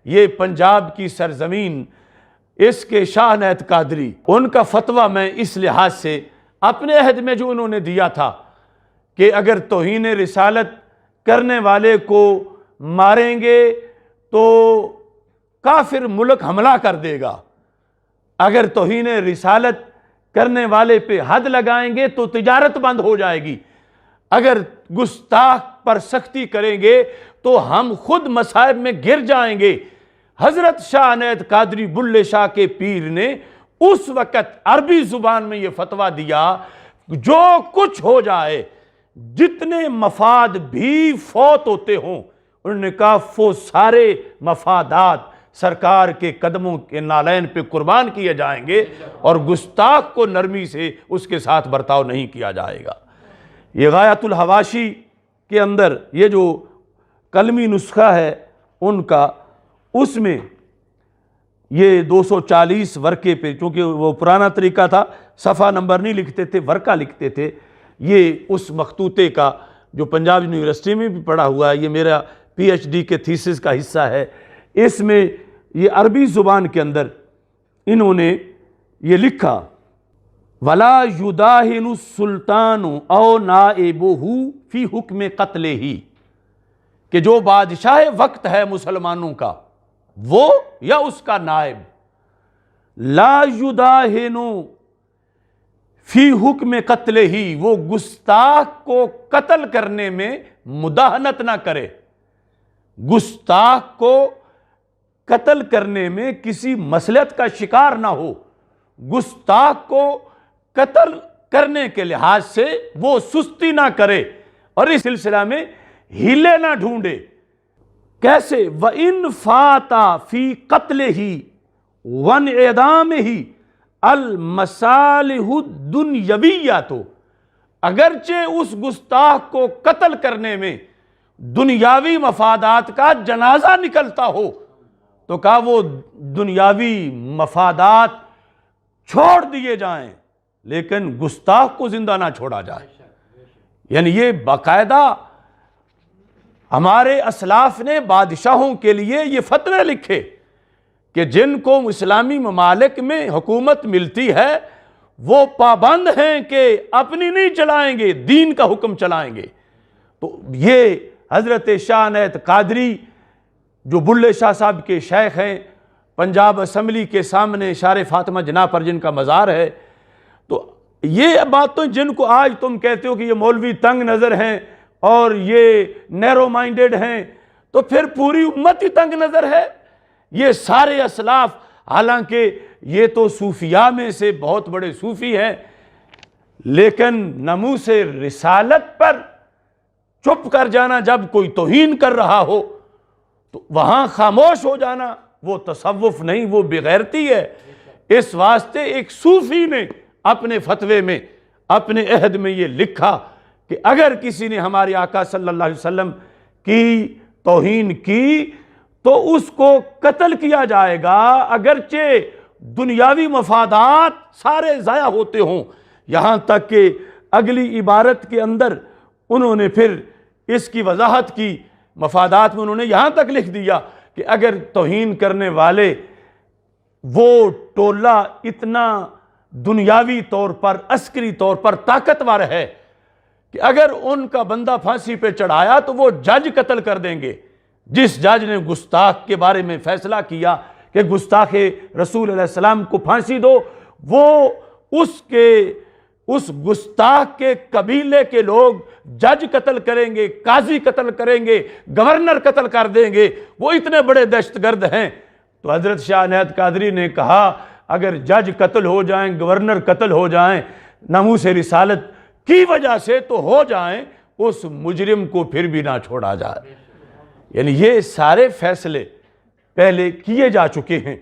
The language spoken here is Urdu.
یہ پنجاب کی سرزمین، اس کے شاہ عنایت قادری، ان کا فتویٰ میں اس لحاظ سے اپنے عہد میں جو انہوں نے دیا تھا کہ اگر توہین رسالت کرنے والے کو ماریں گے تو کافر ملک حملہ کر دے گا، اگر توہین رسالت کرنے والے پہ حد لگائیں گے تو تجارت بند ہو جائے گی، اگر گستاخ پر سختی کریں گے تو ہم خود مصائب میں گر جائیں گے۔ حضرت شاہ عنایت قادری بلے شاہ کے پیر نے اس وقت عربی زبان میں یہ فتویٰ دیا، جو کچھ ہو جائے، جتنے مفاد بھی فوت ہوتے ہوں، انہوں نے کہا وہ سارے مفادات سرکار کے قدموں کے نالین پہ قربان کیے جائیں گے، اور گستاخ کو نرمی سے اس کے ساتھ برتاؤ نہیں کیا جائے گا۔ یہ غایۃ الحواشی کے اندر یہ جو قلمی نسخہ ہے ان کا، اس میں یہ 240 ورقے پہ، چونکہ وہ پرانا طریقہ تھا، صفحہ نمبر نہیں لکھتے تھے، ورقہ لکھتے تھے، یہ اس مخطوطے کا جو پنجاب یونیورسٹی میں بھی پڑھا ہوا ہے، یہ میرا پی ایچ ڈی کے تھیسس کا حصہ ہے۔ اس میں یہ عربی زبان کے اندر انہوں نے یہ لکھا، وَلَا يُدَاهِنُ السُّلْطَانُ أَوْ نَائِبُهُ فِي حُکْمِ قَتْلِهِ، کہ جو بادشاہ وقت ہے مسلمانوں کا، وہ یا اس کا نائب، لا یداہنو فی حکم قتلہ، وہ گستاخ کو قتل کرنے میں مداہنت نہ کرے، گستاخ کو قتل کرنے میں کسی مصلحت کا شکار نہ ہو، گستاخ کو قتل کرنے کے لحاظ سے وہ سستی نہ کرے، اور اس سلسلہ میں ہیلے نہ ڈھونڈے۔ کیسے؟ وَإِن فَاتَ فِي قَتْلِهِ وَانْعِدَامِهِ الْمَصَالِحُ الدُّنْیَوِیَّةُ، اگرچہ اس گستاخ کو قتل کرنے میں دنیاوی مفادات کا جنازہ نکلتا ہو، تو کہا وہ دنیاوی مفادات چھوڑ دیے جائیں، لیکن گستاخ کو زندہ نہ چھوڑا جائے۔ یعنی یہ باقاعدہ ہمارے اسلاف نے بادشاہوں کے لیے یہ فتوے لکھے کہ جن کو اسلامی ممالک میں حکومت ملتی ہے وہ پابند ہیں کہ اپنی نہیں چلائیں گے، دین کا حکم چلائیں گے۔ تو یہ حضرت شاہ عنایت قادری جو بلے شاہ صاحب کے شیخ ہیں، پنجاب اسمبلی کے سامنے اشار فاطمہ جناح پر جن کا مزار ہے، تو یہ بات تو جن کو آج تم کہتے ہو کہ یہ مولوی تنگ نظر ہیں اور یہ نیرو مائنڈڈ ہیں، تو پھر پوری امت ہی تنگ نظر ہے۔ یہ سارے اسلاف، حالانکہ یہ تو صوفیاء میں سے بہت بڑے صوفی ہیں، لیکن ناموس رسالت پر چپ کر جانا، جب کوئی توہین کر رہا ہو تو وہاں خاموش ہو جانا، وہ تصوف نہیں، وہ بغیرتی ہے۔ اس واسطے ایک صوفی نے اپنے فتوے میں، اپنے عہد میں یہ لکھا کہ اگر کسی نے ہمارے آقا صلی اللہ علیہ وسلم کی توہین کی تو اس کو قتل کیا جائے گا، اگرچہ دنیاوی مفادات سارے ضائع ہوتے ہوں۔ یہاں تک کہ اگلی عبارت کے اندر انہوں نے پھر اس کی وضاحت کی، مفادات میں انہوں نے یہاں تک لکھ دیا کہ اگر توہین کرنے والے وہ ٹولہ اتنا دنیاوی طور پر، عسکری طور پر طاقتور ہے کہ اگر ان کا بندہ پھانسی پہ چڑھایا تو وہ جج قتل کر دیں گے۔ جس جج نے گستاخ کے بارے میں فیصلہ کیا کہ گستاخ رسول علیہ السلام کو پھانسی دو، وہ اس گستاخ کے قبیلے کے لوگ جج قتل کریں گے، قاضی قتل کریں گے، گورنر قتل کر دیں گے، وہ اتنے بڑے دہشت گرد ہیں۔ تو حضرت شاہ عنایت قادری نے کہا اگر جج قتل ہو جائیں، گورنر قتل ہو جائیں ناموس رسالت کی وجہ سے تو ہو جائیں، اس مجرم کو پھر بھی نہ چھوڑا جائے۔ یعنی یہ سارے فیصلے پہلے کیے جا چکے ہیں۔